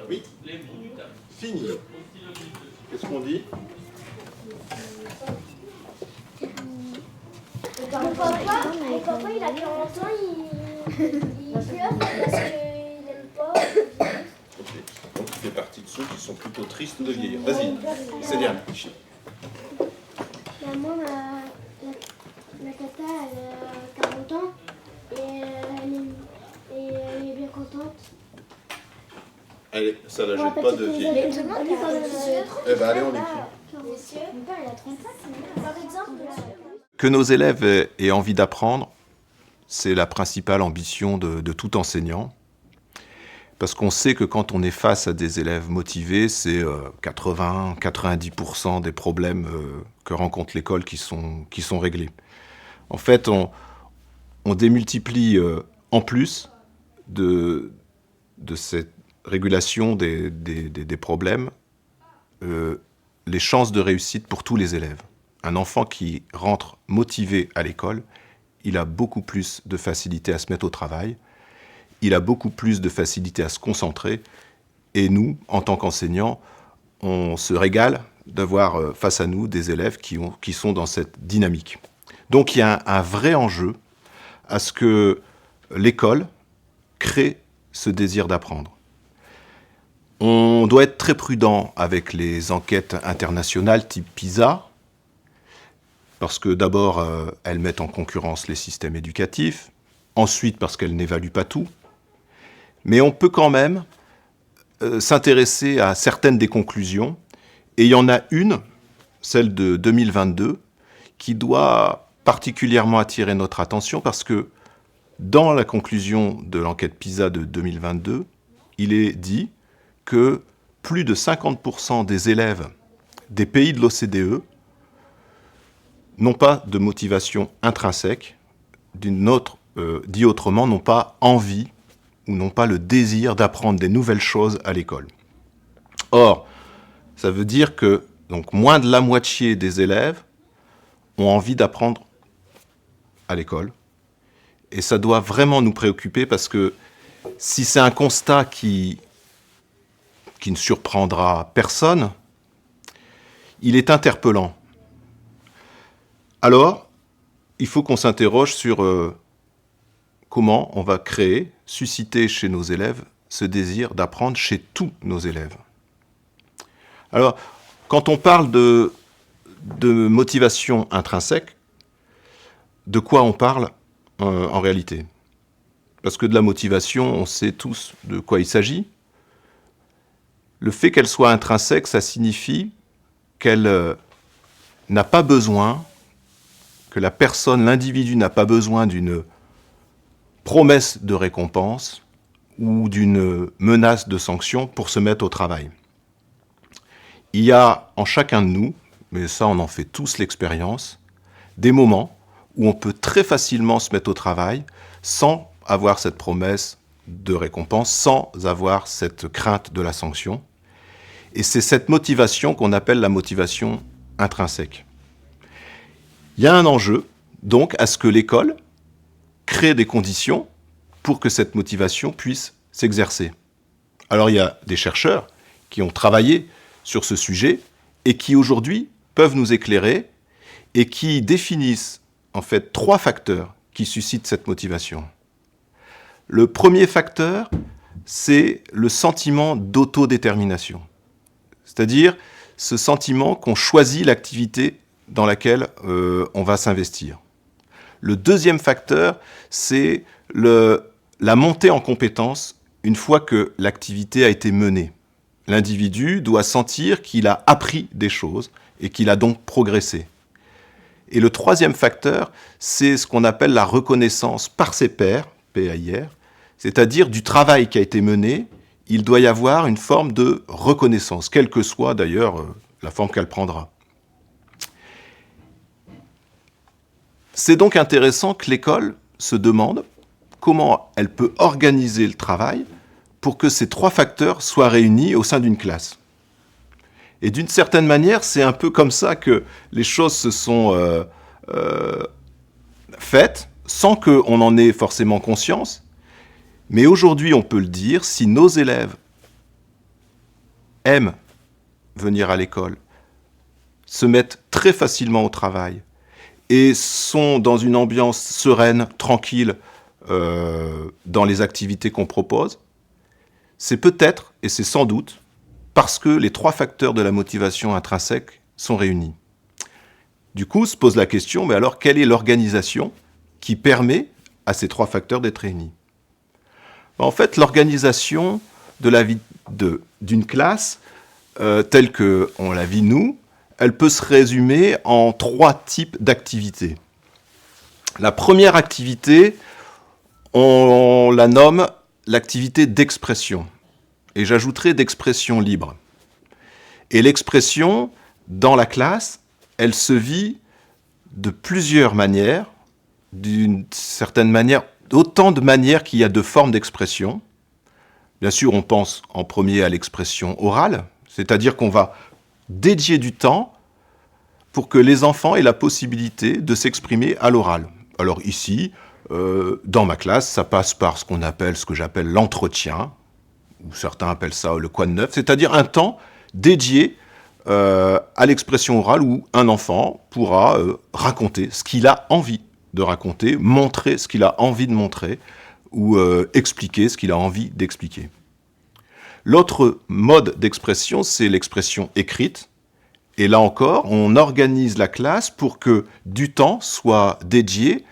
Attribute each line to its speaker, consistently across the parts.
Speaker 1: Oui. Fini. Qu'est-ce qu'on dit?
Speaker 2: Mon papa, il a 40 ans, il pleure parce qu'il n'aime pas.
Speaker 1: Ok. Donc tu fais partie de ceux qui sont plutôt tristes de vieillir. Vas-y, Céliane.
Speaker 2: Moi, ma tata, elle a 40 ans et elle est bien contente.
Speaker 1: Allez, ça la jette pas de vieillir. Eh ben allez, on écrit.
Speaker 2: Monsieur, mon père, il a 35, par exemple.
Speaker 1: Que nos élèves aient envie d'apprendre, c'est la principale ambition de tout enseignant. Parce qu'on sait que quand on est face à des élèves motivés, c'est 80-90% des problèmes que rencontre l'école qui sont réglés. En fait, on démultiplie en plus de cette régulation des problèmes les chances de réussite pour tous les élèves. Un enfant qui rentre motivé à l'école, il a beaucoup plus de facilité à se mettre au travail, il a beaucoup plus de facilité à se concentrer, et nous, en tant qu'enseignants, on se régale d'avoir face à nous des élèves qui sont dans cette dynamique. Donc il y a un vrai enjeu à ce que l'école crée ce désir d'apprendre. On doit être très prudent avec les enquêtes internationales type PISA, parce que d'abord, elles mettent en concurrence les systèmes éducatifs, ensuite parce qu'elles n'évaluent pas tout, mais on peut quand même s'intéresser à certaines des conclusions, et il y en a une, celle de 2022, qui doit particulièrement attirer notre attention, parce que dans la conclusion de l'enquête PISA de 2022, il est dit que plus de 50% des élèves des pays de l'OCDE n'ont pas de motivation intrinsèque, dit autrement, n'ont pas envie ou n'ont pas le désir d'apprendre des nouvelles choses à l'école. Or, ça veut dire que donc, moins de la moitié des élèves ont envie d'apprendre à l'école. Et ça doit vraiment nous préoccuper parce que si c'est un constat qui ne surprendra personne, il est interpellant. Alors, il faut qu'on s'interroge sur comment on va susciter chez nos élèves ce désir d'apprendre chez tous nos élèves. Alors, quand on parle de motivation intrinsèque, de quoi on parle en réalité? Parce que de la motivation, on sait tous de quoi il s'agit. Le fait qu'elle soit intrinsèque, ça signifie qu'elle n'a pas besoin, que la personne, l'individu n'a pas besoin d'une promesse de récompense ou d'une menace de sanction pour se mettre au travail. Il y a en chacun de nous, mais ça on en fait tous l'expérience, des moments où on peut très facilement se mettre au travail sans avoir cette promesse de récompense, sans avoir cette crainte de la sanction. Et c'est cette motivation qu'on appelle la motivation intrinsèque. Il y a un enjeu, donc, à ce que l'école crée des conditions pour que cette motivation puisse s'exercer. Alors, il y a des chercheurs qui ont travaillé sur ce sujet et qui, aujourd'hui, peuvent nous éclairer et qui définissent, en fait, 3 facteurs qui suscitent cette motivation. Le premier facteur, c'est le sentiment d'autodétermination. C'est-à-dire ce sentiment qu'on choisit l'activité dans laquelle on va s'investir. Le deuxième facteur, c'est la montée en compétence une fois que l'activité a été menée. L'individu doit sentir qu'il a appris des choses et qu'il a donc progressé. Et le troisième facteur, c'est ce qu'on appelle la reconnaissance par ses pairs, PAIR, c'est-à-dire du travail qui a été mené, il doit y avoir une forme de reconnaissance, quelle que soit d'ailleurs la forme qu'elle prendra. C'est donc intéressant que l'école se demande comment elle peut organiser le travail pour que ces 3 facteurs soient réunis au sein d'une classe. Et d'une certaine manière, c'est un peu comme ça que les choses se sont faites, sans qu'on en ait forcément conscience. Mais aujourd'hui, on peut le dire, si nos élèves aiment venir à l'école, se mettent très facilement au travail et sont dans une ambiance sereine, tranquille dans les activités qu'on propose, c'est peut-être, et c'est sans doute, parce que les 3 facteurs de la motivation intrinsèque sont réunis. Du coup, se pose la question, mais alors quelle est l'organisation qui permet à ces 3 facteurs d'être réunis ? En fait, l'organisation de la vie d'une classe, telle qu'on la vit nous, elle peut se résumer en 3 types d'activités. La première activité, on la nomme l'activité d'expression. Et j'ajouterai d'expression libre. Et l'expression, dans la classe, elle se vit de plusieurs manières, d'une certaine manière, autant de manières qu'il y a de formes d'expression. Bien sûr, on pense en premier à l'expression orale, c'est-à-dire qu'on va dédier du temps pour que les enfants aient la possibilité de s'exprimer à l'oral. Alors ici, dans ma classe, ça passe par ce que j'appelle l'entretien, ou certains appellent ça le quoi de neuf, c'est-à-dire un temps dédié à l'expression orale où un enfant pourra raconter ce qu'il a envie de raconter, montrer ce qu'il a envie de montrer, ou expliquer ce qu'il a envie d'expliquer. L'autre mode d'expression, c'est l'expression écrite. Et là encore, on organise la classe pour que du temps soit dédié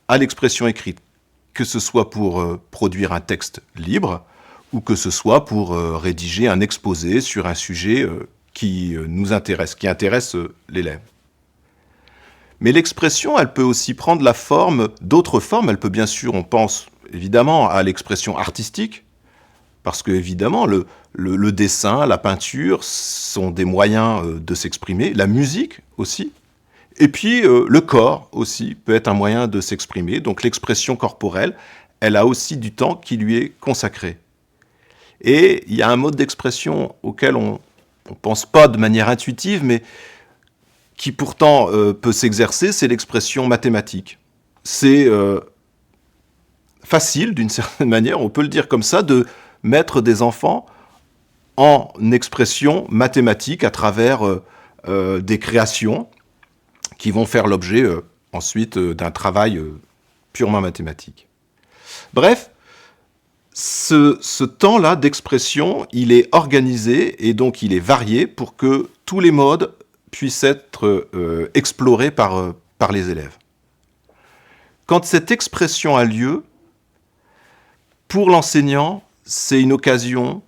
Speaker 1: à l'expression écrite, que ce soit pour produire un texte libre ou que ce soit pour rédiger un exposé sur un sujet qui nous intéresse, qui intéresse l'élève. Mais l'expression, elle peut aussi prendre la forme d'autres formes. Elle peut bien sûr, on pense évidemment à l'expression artistique, parce que évidemment, le dessin, la peinture sont des moyens de s'exprimer, la musique aussi, et puis le corps aussi peut être un moyen de s'exprimer. Donc l'expression corporelle, elle a aussi du temps qui lui est consacré. Et il y a un mode d'expression auquel on ne pense pas de manière intuitive, mais qui pourtant peut s'exercer, c'est l'expression mathématique. C'est facile, d'une certaine manière, on peut le dire comme ça, de mettre des enfants en expression mathématique à travers des créations qui vont faire l'objet ensuite d'un travail purement mathématique. Bref, ce temps-là d'expression, il est organisé et donc il est varié pour que tous les modes puissent être explorés par les élèves. Quand cette expression a lieu, pour l'enseignant, c'est une occasion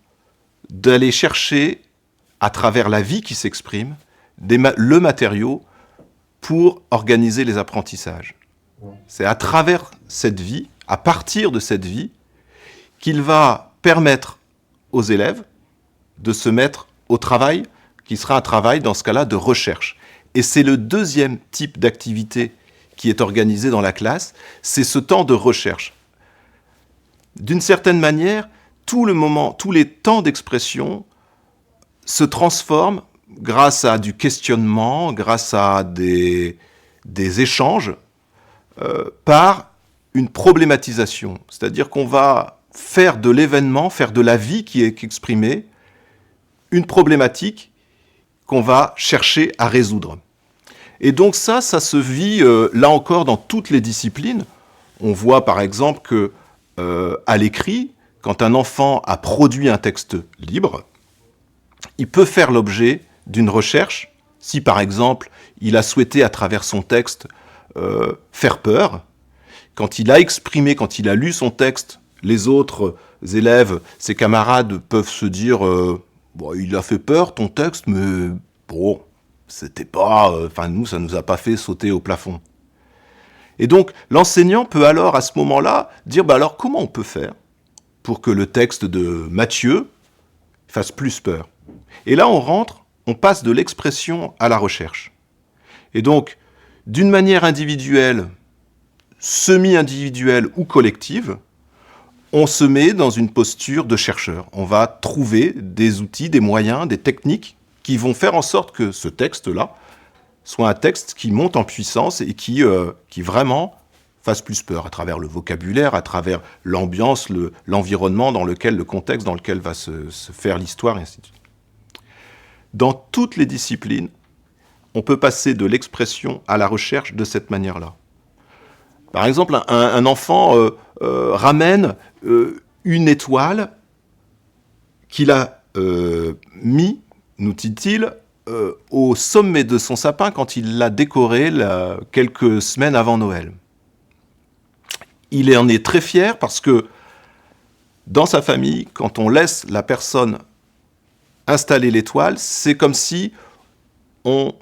Speaker 1: d'aller chercher, à travers la vie qui s'exprime, le matériau pour organiser les apprentissages. C'est à travers cette vie, à partir de cette vie, qu'il va permettre aux élèves de se mettre au travail, qui sera un travail, dans ce cas-là, de recherche. Et c'est le deuxième type d'activité qui est organisé dans la classe, c'est ce temps de recherche. D'une certaine manière, tous les temps d'expression se transforment grâce à du questionnement, grâce à des échanges, par une problématisation. C'est-à-dire qu'on va faire de l'événement, faire de la vie qui est exprimée, une problématique qu'on va chercher à résoudre. Et donc ça se vit, là encore, dans toutes les disciplines. On voit par exemple que, à l'écrit, quand un enfant a produit un texte libre, il peut faire l'objet d'une recherche. Si par exemple, il a souhaité à travers son texte faire peur, quand il a exprimé, quand il a lu son texte, les autres élèves, ses camarades peuvent se dire bon, il a fait peur ton texte, mais bon, c'était pas, nous, ça nous a pas fait sauter au plafond. Et donc, l'enseignant peut alors, à ce moment-là, dire alors comment on peut faire pour que le texte de Mathieu fasse plus peur. Et là, on passe de l'expression à la recherche. Et donc, d'une manière individuelle, semi-individuelle ou collective, on se met dans une posture de chercheur. On va trouver des outils, des moyens, des techniques qui vont faire en sorte que ce texte-là soit un texte qui monte en puissance et qui vraiment fasse plus peur à travers le vocabulaire, à travers l'ambiance, l'environnement dans lequel, le contexte dans lequel va se faire l'histoire, et ainsi de suite. Dans toutes les disciplines, on peut passer de l'expression à la recherche de cette manière-là. Par exemple, un enfant ramène une étoile qu'il a mis, nous dit-il, au sommet de son sapin quand il l'a décoré quelques semaines avant Noël. Il en est très fier parce que dans sa famille, quand on laisse la personne installer l'étoile, c'est comme si on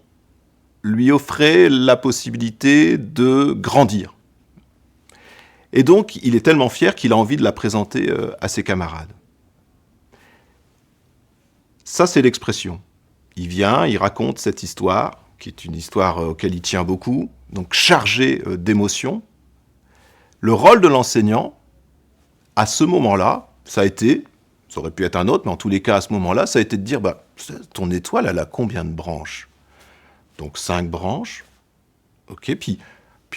Speaker 1: lui offrait la possibilité de grandir. Et donc, il est tellement fier qu'il a envie de la présenter à ses camarades. Ça, c'est l'expression. Il vient, il raconte cette histoire, qui est une histoire auquel il tient beaucoup, donc chargée d'émotions. Le rôle de l'enseignant, à ce moment-là, ça aurait pu être un autre, mais en tous les cas, à ce moment-là, ça a été de dire, ton étoile, elle a combien de branches ? Donc 5 branches, ok, puis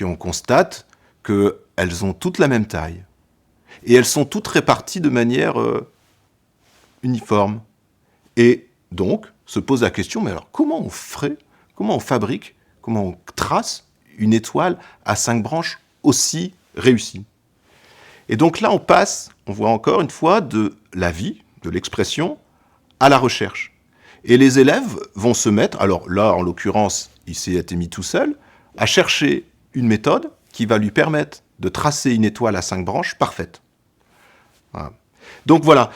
Speaker 1: on constate qu'elles ont toutes la même taille. Et elles sont toutes réparties de manière uniforme. Et donc, se pose la question, mais alors comment on fabrique, comment on trace une étoile à 5 branches aussi réussie ? Et donc là, on voit encore une fois de la vie, de l'expression, à la recherche. Et les élèves vont se mettre, alors là, en l'occurrence, il s'est été mis tout seul, à chercher une méthode qui va lui permettre de tracer une étoile à 5 branches parfaite. Voilà. Donc voilà,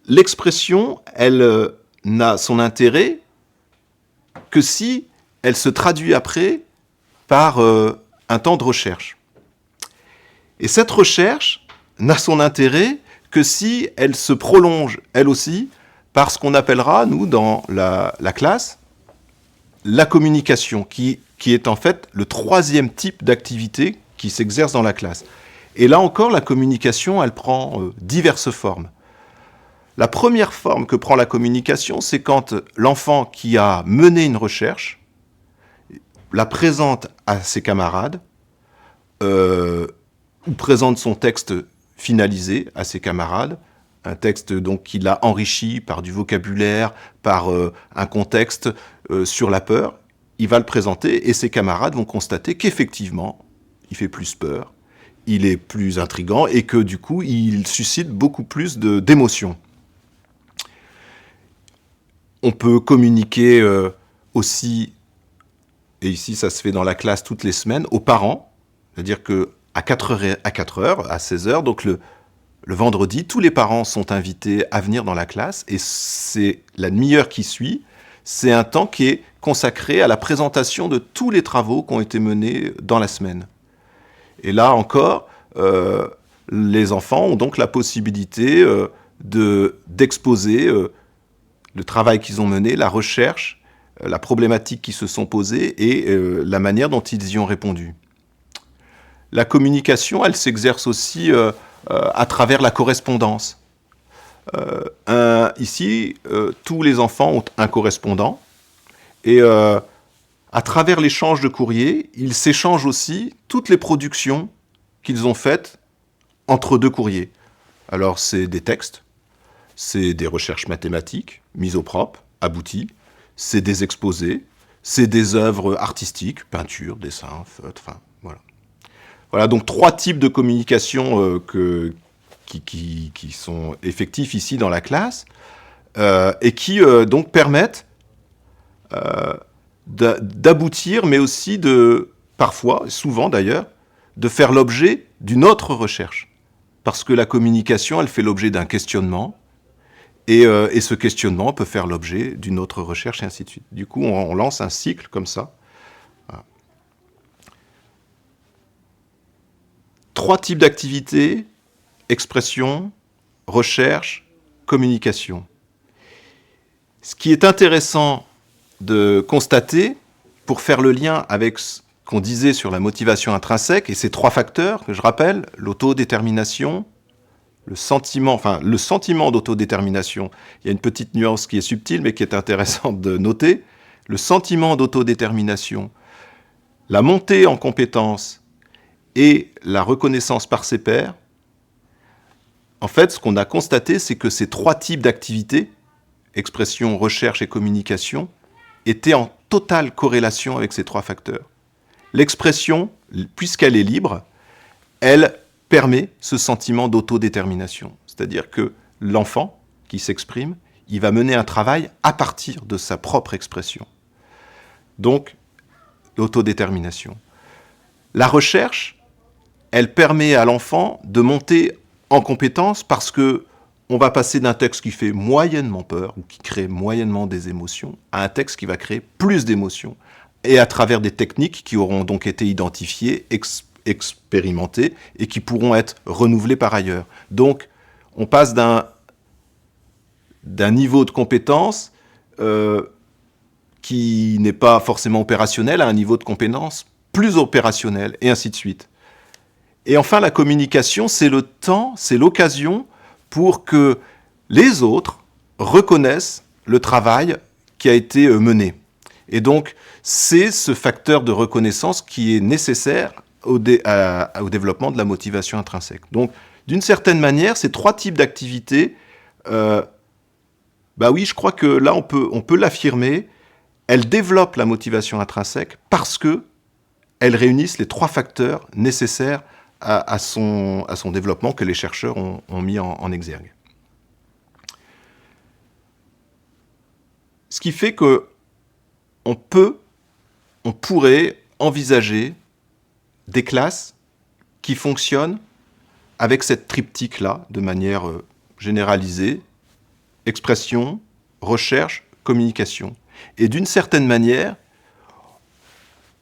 Speaker 1: l'expression, elle n'a son intérêt que si elle se traduit après par un temps de recherche. Et cette recherche n'a son intérêt que si elle se prolonge, elle aussi, par ce qu'on appellera, nous, dans la classe, la communication, qui est en fait le 3e type d'activité qui s'exerce dans la classe. Et là encore, la communication, elle prend diverses formes. La première forme que prend la communication, c'est quand l'enfant qui a mené une recherche la présente à ses camarades, ou présente son texte finalisé à ses camarades, un texte donc qu'il a enrichi par du vocabulaire, par un contexte sur la peur. Il va le présenter et ses camarades vont constater qu'effectivement, il fait plus peur, il est plus intriguant et que du coup, il suscite beaucoup plus d'émotions. On peut communiquer aussi, et ici ça se fait dans la classe toutes les semaines, aux parents, c'est-à-dire qu'à 4h, à 16h, donc le vendredi, tous les parents sont invités à venir dans la classe et c'est la demi-heure qui suit, c'est un temps qui est consacré à la présentation de tous les travaux qui ont été menés dans la semaine. Et là encore, les enfants ont donc la possibilité d'exposer le travail qu'ils ont mené, la recherche, la problématique qui se sont posées et la manière dont ils y ont répondu. La communication, elle s'exerce aussi à travers la correspondance. Ici, tous les enfants ont un correspondant et à travers l'échange de courriers, ils s'échangent aussi toutes les productions qu'ils ont faites entre 2 courriers. Alors, c'est des textes, c'est des recherches mathématiques, mises au propre, abouties, c'est des exposés, c'est des œuvres artistiques, peinture, dessin, feutre, enfin, voilà. Voilà, donc 3 types de communication qui sont effectifs ici dans la classe et qui donc permettent d'aboutir, mais aussi parfois, souvent d'ailleurs, de faire l'objet d'une autre recherche. Parce que la communication, elle fait l'objet d'un questionnement, et ce questionnement peut faire l'objet d'une autre recherche, et ainsi de suite. Du coup, on lance un cycle comme ça. Voilà. 3 types d'activités: expression, recherche, communication. Ce qui est intéressant de constater, pour faire le lien avec ce qu'on disait sur la motivation intrinsèque, et ces 3 facteurs que je rappelle, l'autodétermination, le sentiment d'autodétermination, il y a une petite nuance qui est subtile, mais qui est intéressante de noter, le sentiment d'autodétermination, la montée en compétences et la reconnaissance par ses pairs. En fait, ce qu'on a constaté, c'est que ces 3 types d'activités, expression, recherche et communication, était en totale corrélation avec ces trois facteurs. L'expression, puisqu'elle est libre, elle permet ce sentiment d'autodétermination. C'est-à-dire que l'enfant qui s'exprime, il va mener un travail à partir de sa propre expression. Donc, l'autodétermination. La recherche, elle permet à l'enfant de monter en compétence parce que on va passer d'un texte qui fait moyennement peur ou qui crée moyennement des émotions à un texte qui va créer plus d'émotions et à travers des techniques qui auront donc été identifiées, expérimentées et qui pourront être renouvelées par ailleurs. Donc, on passe d'un niveau de compétence qui n'est pas forcément opérationnel à un niveau de compétence plus opérationnel, et ainsi de suite. Et enfin, la communication, c'est le temps, c'est l'occasion pour que les autres reconnaissent le travail qui a été mené. Et donc, c'est ce facteur de reconnaissance qui est nécessaire au développement de la motivation intrinsèque. Donc, d'une certaine manière, ces trois types d'activités, oui, je crois que là, on peut l'affirmer, elles développent la motivation intrinsèque parce qu'elles réunissent les trois facteurs nécessaires à son développement que les chercheurs ont mis en exergue. Ce qui fait qu'on pourrait envisager des classes qui fonctionnent avec cette triptyque-là, de manière généralisée, expression, recherche, communication. Et d'une certaine manière,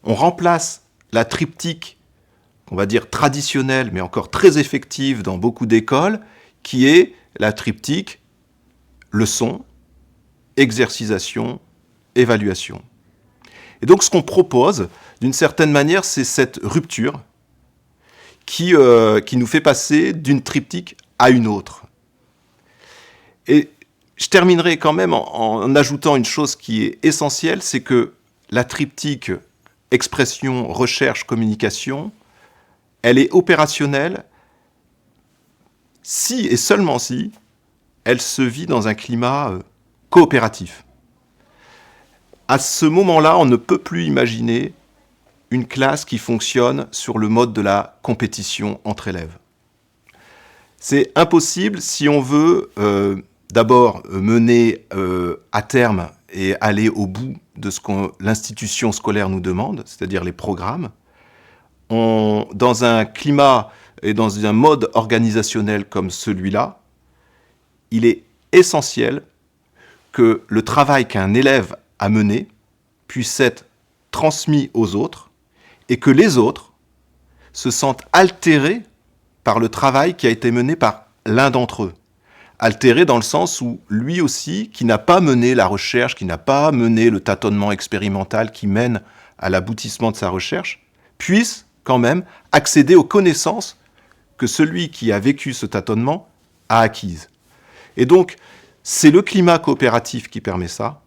Speaker 1: on remplace la triptyque, on va dire traditionnelle, mais encore très effective dans beaucoup d'écoles, qui est la triptyque leçon, exercitation, évaluation. Et donc ce qu'on propose, d'une certaine manière, c'est cette rupture qui nous fait passer d'une triptyque à une autre. Et je terminerai quand même en ajoutant une chose qui est essentielle, c'est que la triptyque expression, recherche, communication, elle est opérationnelle si et seulement si elle se vit dans un climat coopératif. À ce moment-là, on ne peut plus imaginer une classe qui fonctionne sur le mode de la compétition entre élèves. C'est impossible si on veut d'abord mener à terme et aller au bout de ce que l'institution scolaire nous demande, c'est-à-dire les programmes. Dans un climat et dans un mode organisationnel comme celui-là, il est essentiel que le travail qu'un élève a mené puisse être transmis aux autres et que les autres se sentent altérés par le travail qui a été mené par l'un d'entre eux. Altéré dans le sens où lui aussi, qui n'a pas mené la recherche, qui n'a pas mené le tâtonnement expérimental qui mène à l'aboutissement de sa recherche, puisse quand même accéder aux connaissances que celui qui a vécu ce tâtonnement a acquises. Et donc, c'est le climat coopératif qui permet ça.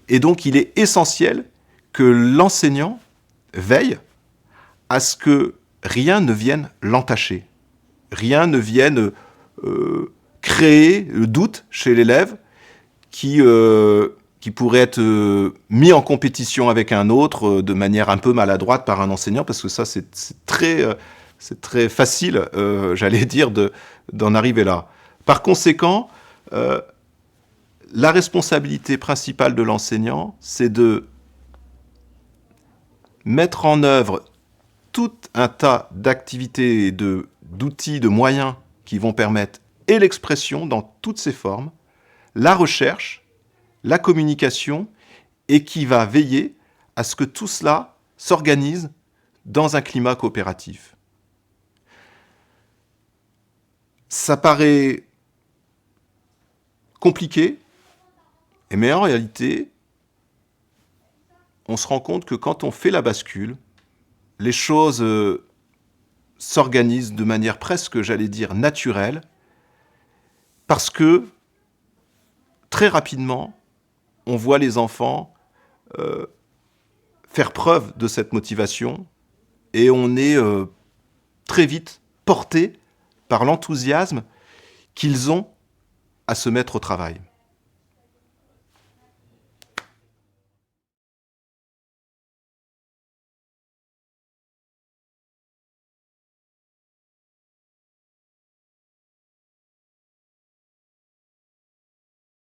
Speaker 1: Et donc, il est essentiel que l'enseignant veille à ce que rien ne vienne l'entacher. Rien ne vienne créer le doute chez l'élève qui pourrait être mis en compétition avec un autre de manière un peu maladroite par un enseignant, parce que ça, c'est très facile, j'allais dire, d'en arriver là. Par conséquent, la responsabilité principale de l'enseignant, c'est de mettre en œuvre tout un tas d'activités, d'outils, de moyens qui vont permettre et l'expression dans toutes ses formes, la recherche, la communication, et qui va veiller à ce que tout cela s'organise dans un climat coopératif. Ça paraît compliqué, mais en réalité, on se rend compte que quand on fait la bascule, les choses s'organisent de manière presque, j'allais dire, naturelle, parce que très rapidement, on voit les enfants faire preuve de cette motivation et on est très vite porté par l'enthousiasme qu'ils ont à se mettre au travail.